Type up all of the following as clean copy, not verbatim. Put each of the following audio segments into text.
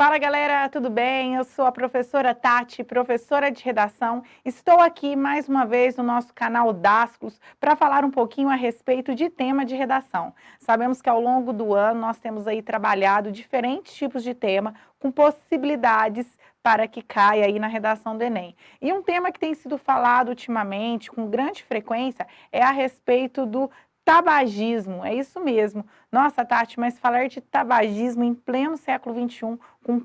Fala galera, tudo bem? Eu sou a professora Tati, professora de redação. Estou aqui mais uma vez no nosso canal Dasclos para falar um pouquinho a respeito de tema de redação. Sabemos que ao longo do ano nós temos aí trabalhado diferentes tipos de tema com possibilidades para que caia aí na redação do Enem. E um tema que tem sido falado ultimamente com grande frequência é a respeito do tabagismo, é isso mesmo. Nossa, Tati, mas falar de tabagismo em pleno século XXI,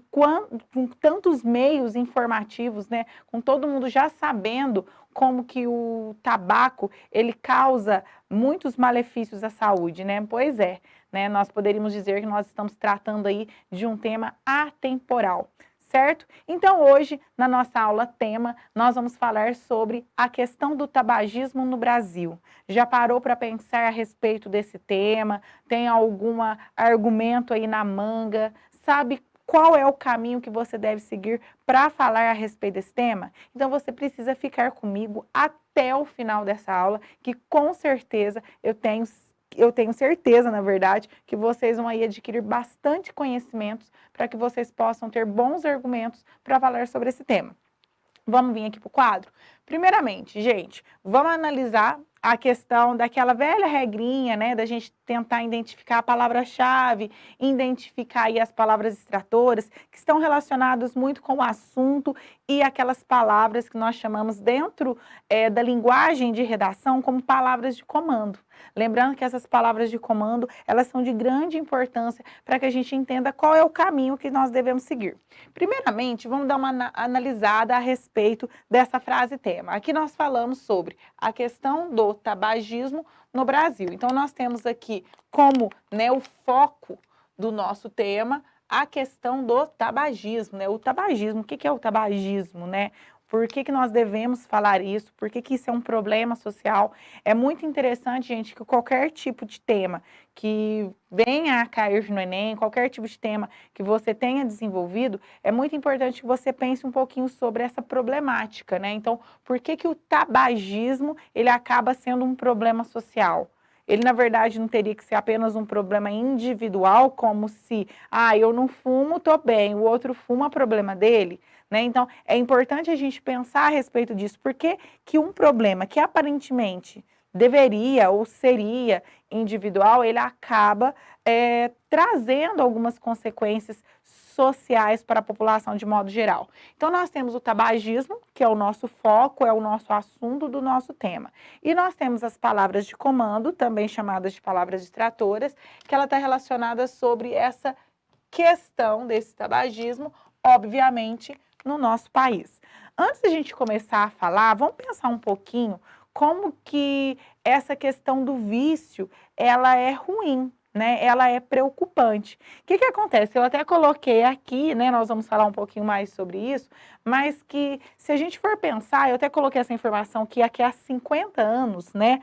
com tantos meios informativos, né, com todo mundo já sabendo como que o tabaco, ele causa muitos malefícios à saúde, né? Pois é, né, nós poderíamos dizer que nós estamos tratando aí de um tema atemporal. Certo? Então, hoje, na nossa aula tema, nós vamos falar sobre a questão do tabagismo no Brasil. Já parou para pensar a respeito desse tema? Tem algum argumento aí na manga? Sabe qual é o caminho que você deve seguir para falar a respeito desse tema? Então, você precisa ficar comigo até o final dessa aula, que com certeza eu tenho certeza, na verdade, que vocês vão aí adquirir bastante conhecimentos para que vocês possam ter bons argumentos para falar sobre esse tema. Vamos vir aqui para o quadro? Primeiramente, gente, vamos analisar a questão daquela velha regrinha, né, da gente tentar identificar a palavra-chave, identificar aí as palavras extratoras, que estão relacionadas muito com o assunto e aquelas palavras que nós chamamos dentro da linguagem de redação como palavras de comando. Lembrando que essas palavras de comando, elas são de grande importância para que a gente entenda qual é o caminho que nós devemos seguir. Primeiramente, vamos dar uma analisada a respeito dessa frase tema. Aqui nós falamos sobre a questão do tabagismo no Brasil. Então, nós temos aqui como, né, o foco do nosso tema a questão do tabagismo, né? O tabagismo, o que é o tabagismo, né? Por que nós devemos falar isso? Por que isso é um problema social? É muito interessante, gente, que qualquer tipo de tema que venha a cair no Enem, qualquer tipo de tema que você tenha desenvolvido, é muito importante que você pense um pouquinho sobre essa problemática, né? Então, por que o tabagismo, ele acaba sendo um problema social? Ele, na verdade, não teria que ser apenas um problema individual, como se, eu não fumo, tô bem, o outro fuma, problema dele, né? Então, é importante a gente pensar a respeito disso, porque que um problema que aparentemente deveria ou seria individual, ele acaba trazendo algumas consequências sociais para a população de modo geral. Então, nós temos o tabagismo, que é o nosso foco, é o nosso assunto do nosso tema. E nós temos as palavras de comando, também chamadas de palavras distratoras, que ela está relacionada sobre essa questão desse tabagismo, obviamente, no nosso país. Antes da gente começar a falar, vamos pensar um pouquinho como que essa questão do vício, ela é ruim, né? Ela é preocupante. O que acontece? Eu até coloquei aqui, né? Nós vamos falar um pouquinho mais sobre isso, mas que se a gente for pensar, eu até coloquei essa informação que aqui há 50 anos, né?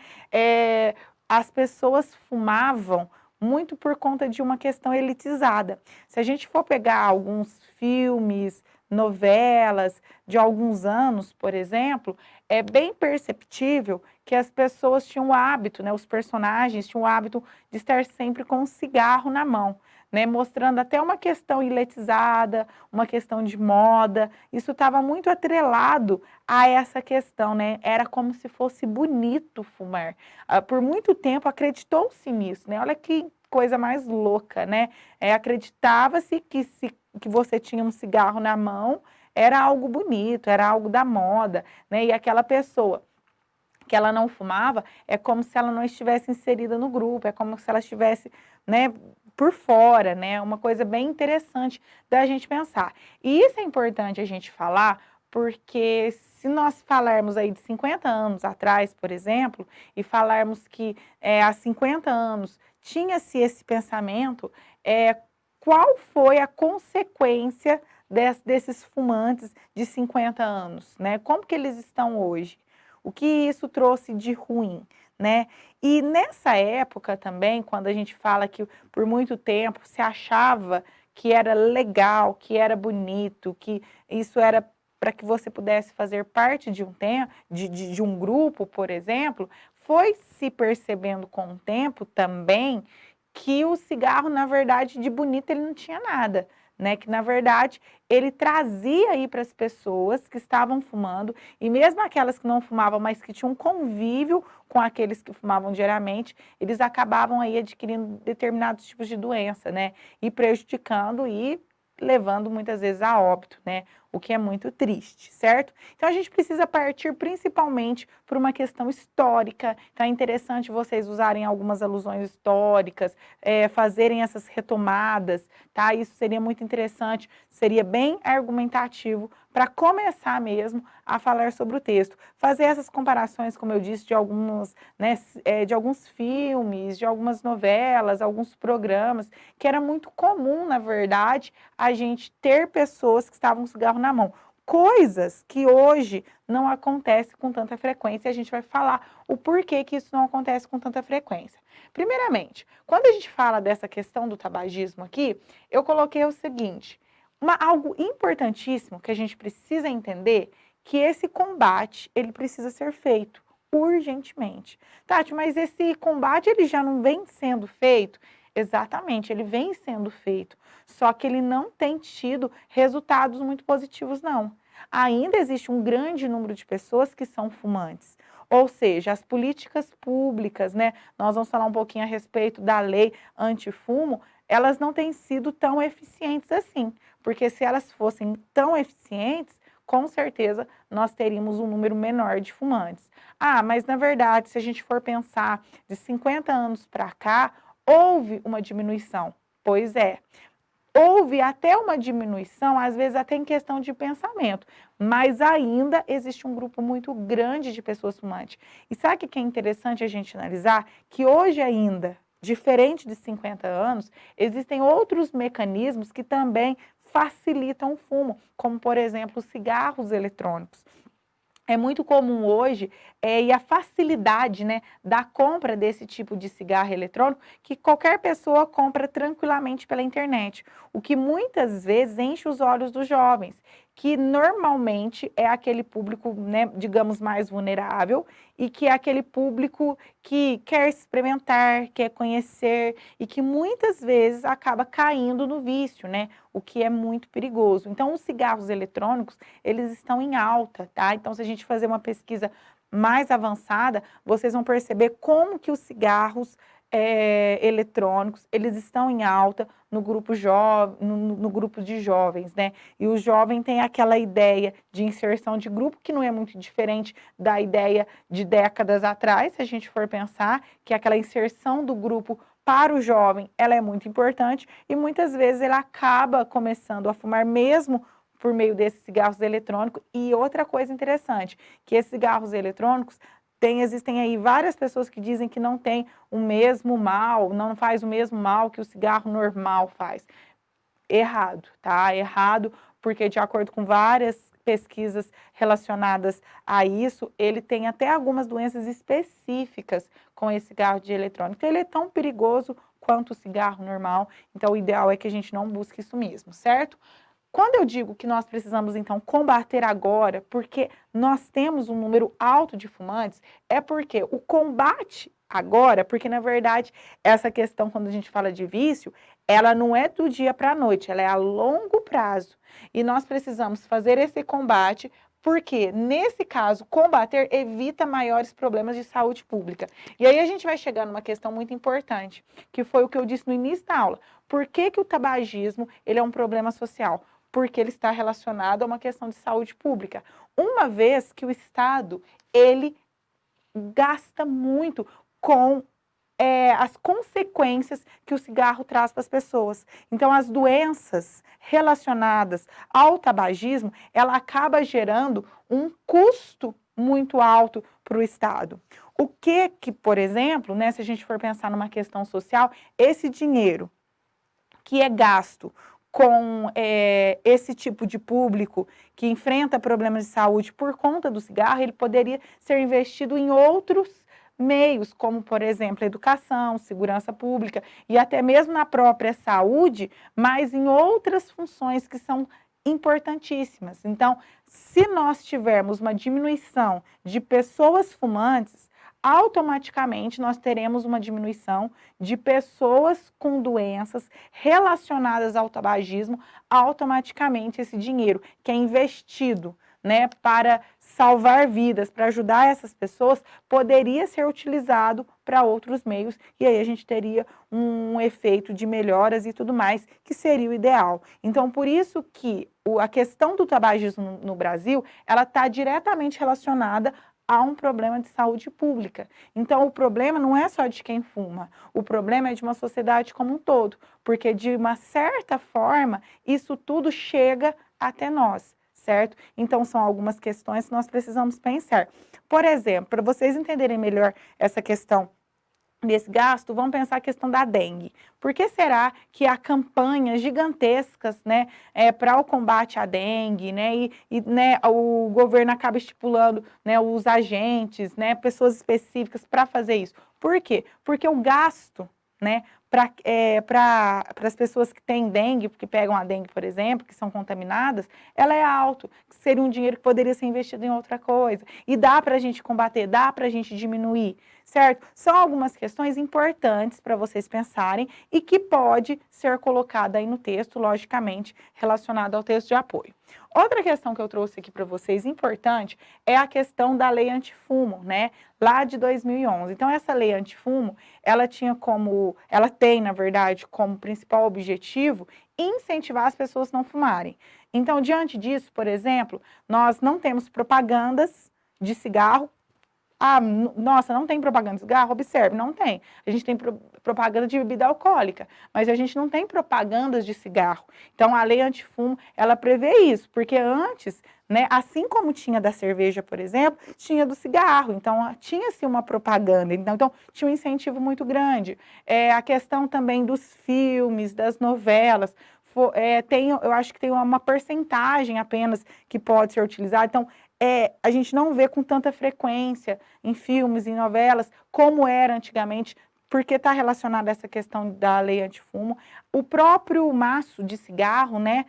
As pessoas fumavam muito por conta de uma questão elitizada. Se a gente for pegar alguns filmes, novelas de alguns anos, por exemplo, é bem perceptível que as pessoas tinham o hábito, né, os personagens tinham o hábito de estar sempre com um cigarro na mão, né, mostrando até uma questão elitizada, uma questão de moda. Isso estava muito atrelado a essa questão, né? Era como se fosse bonito fumar. Por muito tempo acreditou-se nisso, né? Olha que coisa mais louca, né? Acreditava-se que você tinha um cigarro na mão, era algo bonito, era algo da moda, né? E aquela pessoa que ela não fumava, é como se ela não estivesse inserida no grupo, é como se ela estivesse, né, por fora, né? Uma coisa bem interessante da gente pensar. E isso é importante a gente falar, porque se nós falarmos aí de 50 anos atrás, por exemplo, e falarmos que há 50 anos tinha-se esse pensamento, qual foi a consequência desses fumantes de 50 anos, né? Como que eles estão hoje? O que isso trouxe de ruim, né? E nessa época também, quando a gente fala que por muito tempo se achava que era legal, que era bonito, que isso era para que você pudesse fazer parte de um tempo, de um grupo, por exemplo, foi se percebendo com o tempo também que o cigarro, na verdade, de bonito ele não tinha nada, né? Que, na verdade, ele trazia aí para as pessoas que estavam fumando, e mesmo aquelas que não fumavam, mas que tinham convívio com aqueles que fumavam diariamente, eles acabavam aí adquirindo determinados tipos de doença, né? E prejudicando e levando muitas vezes a óbito, né? O que é muito triste, certo? Então a gente precisa partir principalmente por uma questão histórica. Então é interessante vocês usarem algumas alusões históricas, fazerem essas retomadas, tá? Isso seria muito interessante, seria bem argumentativo para começar mesmo a falar sobre o texto. Fazer essas comparações, como eu disse, de alguns, né, de alguns filmes, de algumas novelas, alguns programas, que era muito comum, na verdade, a gente ter pessoas que estavam com cigarro na mão. Coisas que hoje não acontecem com tanta frequência, e a gente vai falar o porquê que isso não acontece com tanta frequência. Primeiramente, quando a gente fala dessa questão do tabagismo aqui, eu coloquei o seguinte, algo importantíssimo que a gente precisa entender, que esse combate, ele precisa ser feito urgentemente. Tati, mas esse combate, ele já não vem sendo feito? Exatamente, ele vem sendo feito, só que ele não tem tido resultados muito positivos, não. Ainda existe um grande número de pessoas que são fumantes, ou seja, as políticas públicas, né? Nós vamos falar um pouquinho a respeito da lei antifumo, elas não têm sido tão eficientes assim, porque se elas fossem tão eficientes, com certeza nós teríamos um número menor de fumantes. Ah, mas na verdade, se a gente for pensar de 50 anos para cá, houve uma diminuição. Pois é, houve até uma diminuição, às vezes até em questão de pensamento, mas ainda existe um grupo muito grande de pessoas fumantes. E sabe o que é interessante a gente analisar? Que hoje ainda, diferente de 50 anos, existem outros mecanismos que também facilitam o fumo, como, por exemplo, os cigarros eletrônicos. É muito comum hoje, e a facilidade, né, da compra desse tipo de cigarro eletrônico, que qualquer pessoa compra tranquilamente pela internet, o que muitas vezes enche os olhos dos jovens, que normalmente é aquele público, né, digamos, mais vulnerável, e que é aquele público que quer experimentar, quer conhecer, e que muitas vezes acaba caindo no vício, né, o que é muito perigoso. Então, os cigarros eletrônicos, eles estão em alta, tá? Então, se a gente fazer uma pesquisa mais avançada, vocês vão perceber como que os cigarros eletrônicos, eles estão em alta no grupo, no grupo de jovens, né? E o jovem tem aquela ideia de inserção de grupo, que não é muito diferente da ideia de décadas atrás, se a gente for pensar, que aquela inserção do grupo para o jovem, ela é muito importante e muitas vezes ele acaba começando a fumar mesmo por meio desses cigarros eletrônicos. E outra coisa interessante, que esses cigarros eletrônicos, existem aí várias pessoas que dizem que não tem o mesmo mal, não faz o mesmo mal que o cigarro normal faz. Errado, tá? Errado, porque de acordo com várias pesquisas relacionadas a isso, ele tem até algumas doenças específicas com esse cigarro de eletrônico. Então, ele é tão perigoso quanto o cigarro normal, então o ideal é que a gente não busque isso mesmo, certo? Quando eu digo que nós precisamos, então, combater agora, porque nós temos um número alto de fumantes, é porque o combate agora, porque, na verdade, essa questão, quando a gente fala de vício, ela não é do dia para a noite, ela é a longo prazo. E nós precisamos fazer esse combate, porque, nesse caso, combater evita maiores problemas de saúde pública. E aí a gente vai chegar numa questão muito importante, que foi o que eu disse no início da aula. Por que que o tabagismo ele é um problema social? Porque ele está relacionado a uma questão de saúde pública. Uma vez que o Estado, ele gasta muito com as consequências que o cigarro traz para as pessoas. Então, as doenças relacionadas ao tabagismo, ela acaba gerando um custo muito alto para o Estado. O que, por exemplo, né, se a gente for pensar numa questão social, esse dinheiro que é gasto com esse tipo de público que enfrenta problemas de saúde por conta do cigarro, ele poderia ser investido em outros meios, como, por exemplo, educação, segurança pública e até mesmo na própria saúde, mas em outras funções que são importantíssimas. Então, se nós tivermos uma diminuição de pessoas fumantes, automaticamente nós teremos uma diminuição de pessoas com doenças relacionadas ao tabagismo, automaticamente esse dinheiro que é investido, né, para salvar vidas, para ajudar essas pessoas, poderia ser utilizado para outros meios, e aí a gente teria um efeito de melhoras e tudo mais, que seria o ideal. Então, por isso que a questão do tabagismo no Brasil, ela está diretamente relacionada a um problema de saúde pública. Então, o problema não é só de quem fuma, o problema é de uma sociedade como um todo, porque de uma certa forma, isso tudo chega até nós, certo? Então, são algumas questões que nós precisamos pensar. Por exemplo, para vocês entenderem melhor essa questão desse gasto, vamos pensar a questão da dengue. Por que será que há campanhas gigantescas, né, para o combate à dengue, né, né, o governo acaba estipulando, né, os agentes, né, pessoas específicas para fazer isso? Por quê? Porque o gasto, né, para as pessoas que têm dengue, que pegam a dengue, por exemplo, que são contaminadas, ela é alto, seria um dinheiro que poderia ser investido em outra coisa. E dá para a gente combater, dá para a gente diminuir, certo? São algumas questões importantes para vocês pensarem e que pode ser colocada aí no texto, logicamente, relacionado ao texto de apoio. Outra questão que eu trouxe aqui para vocês, importante, é a questão da lei antifumo, né? Lá de 2011. Então, essa lei antifumo, ela tem, na verdade, como principal objetivo incentivar as pessoas a não fumarem. Então, diante disso, por exemplo, nós não temos propagandas de cigarro. Ah, nossa, não tem propaganda de cigarro? Observe, não tem. A gente tem propaganda de bebida alcoólica, mas a gente não tem propagandas de cigarro. Então, a lei antifumo, ela prevê isso, porque antes, né, assim como tinha da cerveja, por exemplo, tinha do cigarro. Então, tinha-se uma propaganda. Então, tinha um incentivo muito grande. A questão também dos filmes, das novelas, eu acho que tem uma percentagem apenas que pode ser utilizada. Então, a gente não vê com tanta frequência em filmes, em novelas, como era antigamente, porque está relacionada a essa questão da lei antifumo. O próprio maço de cigarro, né,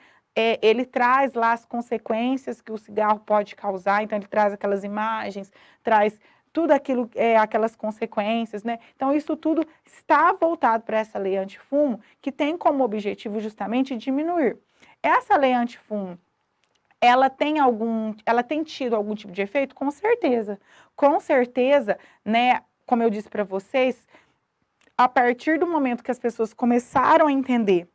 ele traz lá as consequências que o cigarro pode causar, então ele traz aquelas imagens, traz tudo aquilo, aquelas consequências, né? Então, isso tudo está voltado para essa lei antifumo, que tem como objetivo justamente diminuir. Essa lei antifumo, ela tem tido algum tipo de efeito? Com certeza, né, como eu disse para vocês, a partir do momento que as pessoas começaram a entender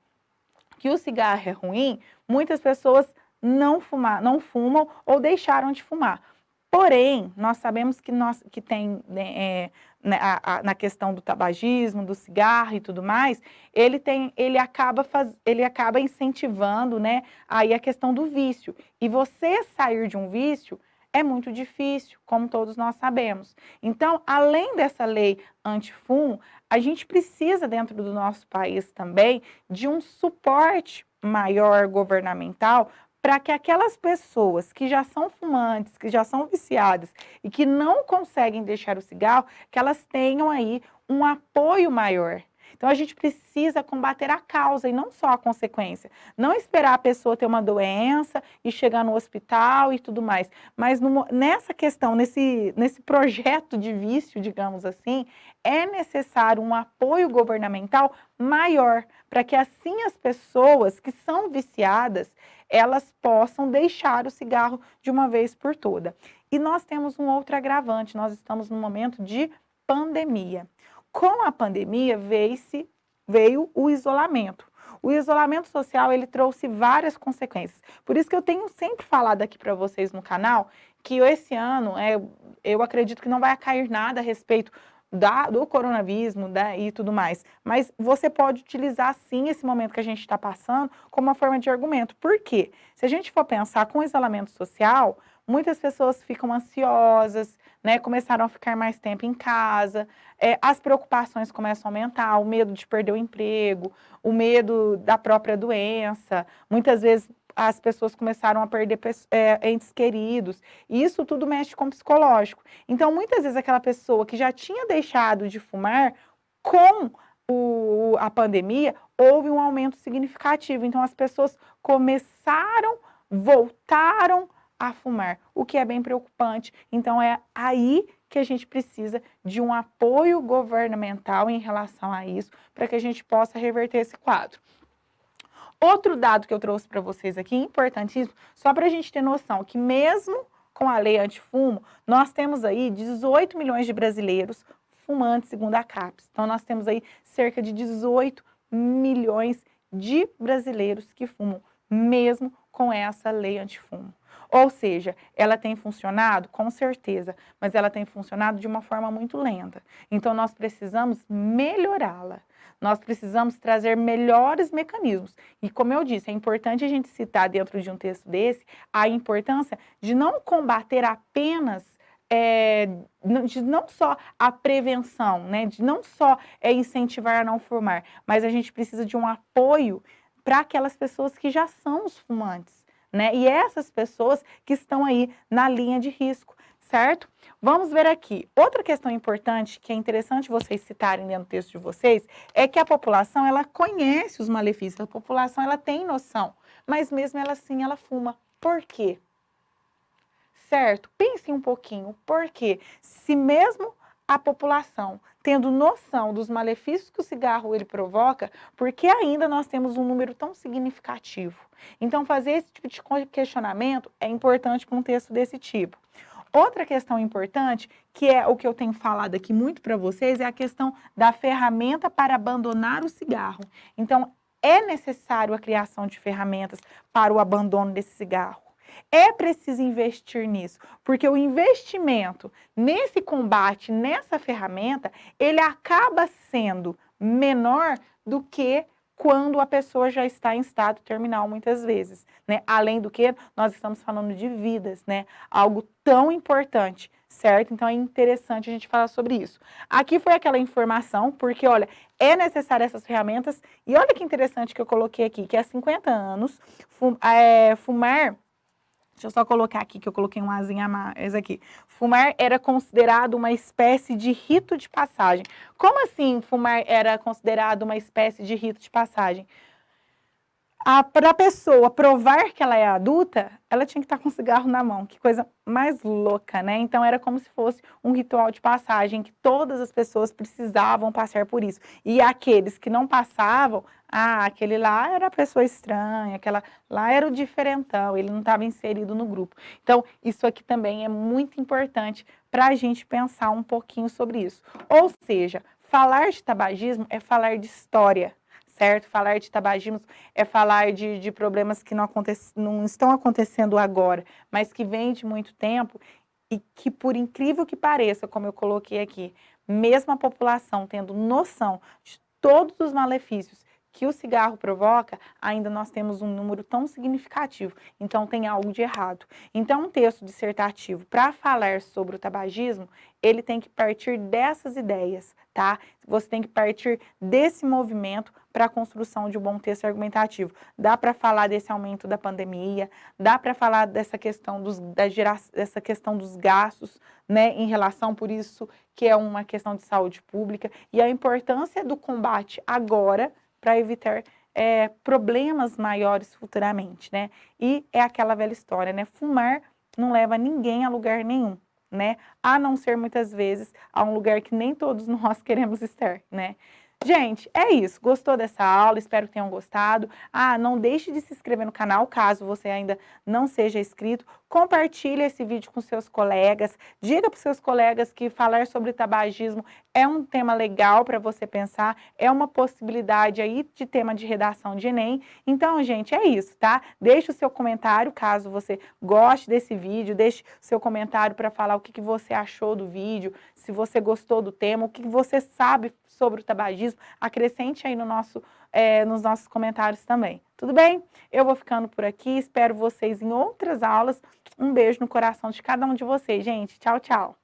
que o cigarro é ruim, muitas pessoas não fumam ou deixaram de fumar. Porém, nós sabemos que tem, né, na questão do tabagismo, do cigarro e tudo mais, ele acaba incentivando, né, aí a questão do vício. E você sair de um vício é muito difícil, como todos nós sabemos. Então, além dessa lei antifumo, a gente precisa, dentro do nosso país também, de um suporte maior governamental para que aquelas pessoas que já são fumantes, que já são viciadas e que não conseguem deixar o cigarro, que elas tenham aí um apoio maior. Então, a gente precisa combater a causa e não só a consequência. Não esperar a pessoa ter uma doença e chegar no hospital e tudo mais. Mas nessa questão, nesse projeto de vício, digamos assim, é necessário um apoio governamental maior, para que assim as pessoas que são viciadas, elas possam deixar o cigarro de uma vez por toda. E nós temos um outro agravante, nós estamos num momento de pandemia. Com a pandemia veio o isolamento. O isolamento social, ele trouxe várias consequências. Por isso que eu tenho sempre falado aqui para vocês no canal, que esse ano, eu acredito que não vai cair nada a respeito do coronavírus e tudo mais. Mas você pode utilizar, sim, esse momento que a gente está passando como uma forma de argumento. Por quê? Se a gente for pensar com o isolamento social, muitas pessoas ficam ansiosas, né, começaram a ficar mais tempo em casa, as preocupações começam a aumentar, o medo de perder o emprego, o medo da própria doença, muitas vezes as pessoas começaram a perder entes queridos, e isso tudo mexe com o psicológico. Então, muitas vezes aquela pessoa que já tinha deixado de fumar, com a pandemia, houve um aumento significativo. Então, as pessoas voltaram a fumar, o que é bem preocupante. Então, é aí que a gente precisa de um apoio governamental em relação a isso, para que a gente possa reverter esse quadro. Outro dado que eu trouxe para vocês aqui, importantíssimo, só para a gente ter noção, que mesmo com a lei antifumo, nós temos aí 18 milhões de brasileiros fumantes, segundo a CAPES. Então, nós temos aí cerca de 18 milhões de brasileiros que fumam, mesmo com essa lei antifumo. Ou seja, ela tem funcionado? Com certeza, mas ela tem funcionado de uma forma muito lenta. Então, nós precisamos melhorá-la. Nós precisamos trazer melhores mecanismos. E, como eu disse, é importante a gente citar dentro de um texto desse a importância de não combater apenas, de não só a prevenção, né? De não só incentivar a não fumar, mas a gente precisa de um apoio para aquelas pessoas que já são os fumantes, né? E essas pessoas que estão aí na linha de risco, certo? Vamos ver aqui. Outra questão importante, que é interessante vocês citarem dentro do texto de vocês, é que a população, ela conhece os malefícios, a população, ela tem noção, mas mesmo ela assim, ela fuma. Por quê? Certo? Pensem um pouquinho, por quê? Se mesmo a população tendo noção dos malefícios que o cigarro ele provoca, por que ainda nós temos um número tão significativo? Então, fazer esse tipo de questionamento é importante para um texto desse tipo. Outra questão importante, que é o que eu tenho falado aqui muito para vocês, é a questão da ferramenta para abandonar o cigarro. Então, é necessário a criação de ferramentas para o abandono desse cigarro. É preciso investir nisso, porque o investimento nesse combate, nessa ferramenta, ele acaba sendo menor do que quando a pessoa já está em estado terminal, muitas vezes, né? Além do que, nós estamos falando de vidas, né? Algo tão importante, certo? Então, é interessante a gente falar sobre isso. Aqui foi aquela informação, porque, olha, é necessário essas ferramentas, e olha que interessante que eu coloquei aqui, que há 50 anos, fumar... Deixa eu só colocar aqui, que eu coloquei um azinho a mais aqui. Fumar era considerado uma espécie de rito de passagem. Como assim fumar era considerado uma espécie de rito de passagem? Para a pessoa provar que ela é adulta, ela tinha que estar com o cigarro na mão. Que coisa mais louca, né? Então, era como se fosse um ritual de passagem, que todas as pessoas precisavam passar por isso. E aqueles que não passavam, aquele lá era a pessoa estranha, aquela lá era o diferentão, ele não estava inserido no grupo. Então, isso aqui também é muito importante para a gente pensar um pouquinho sobre isso. Ou seja, falar de tabagismo é falar de história, certo? Falar de tabagismo é falar de problemas que não estão acontecendo agora, mas que vêm de muito tempo e que, por incrível que pareça, como eu coloquei aqui, mesmo a população tendo noção de todos os malefícios que o cigarro provoca, ainda nós temos um número tão significativo. Então, tem algo de errado. Então, um texto dissertativo, para falar sobre o tabagismo, ele tem que partir dessas ideias, tá? Você tem que partir desse movimento para a construção de um bom texto argumentativo. Dá para falar desse aumento da pandemia, dá para falar dessa questão dessa questão dos gastos, né, em relação, por isso, que é uma questão de saúde pública, e a importância do combate agora, para evitar problemas maiores futuramente, né? E é aquela velha história, né? Fumar não leva ninguém a lugar nenhum, né? A não ser, muitas vezes, a um lugar que nem todos nós queremos estar, né? Gente, é isso. Gostou dessa aula? Espero que tenham gostado. Não deixe de se inscrever no canal, caso você ainda não seja inscrito. Compartilhe esse vídeo com seus colegas. Diga para os seus colegas que falar sobre tabagismo é um tema legal para você pensar. É uma possibilidade aí de tema de redação de Enem. Então, gente, é isso, tá? Deixe o seu comentário, caso você goste desse vídeo. Deixe o seu comentário para falar o que você achou do vídeo, se você gostou do tema, o que você sabe sobre o tabagismo. Acrescente aí no nos nossos comentários também. Tudo bem? Eu vou ficando por aqui, espero vocês em outras aulas. Um beijo no coração de cada um de vocês, gente. Tchau, tchau.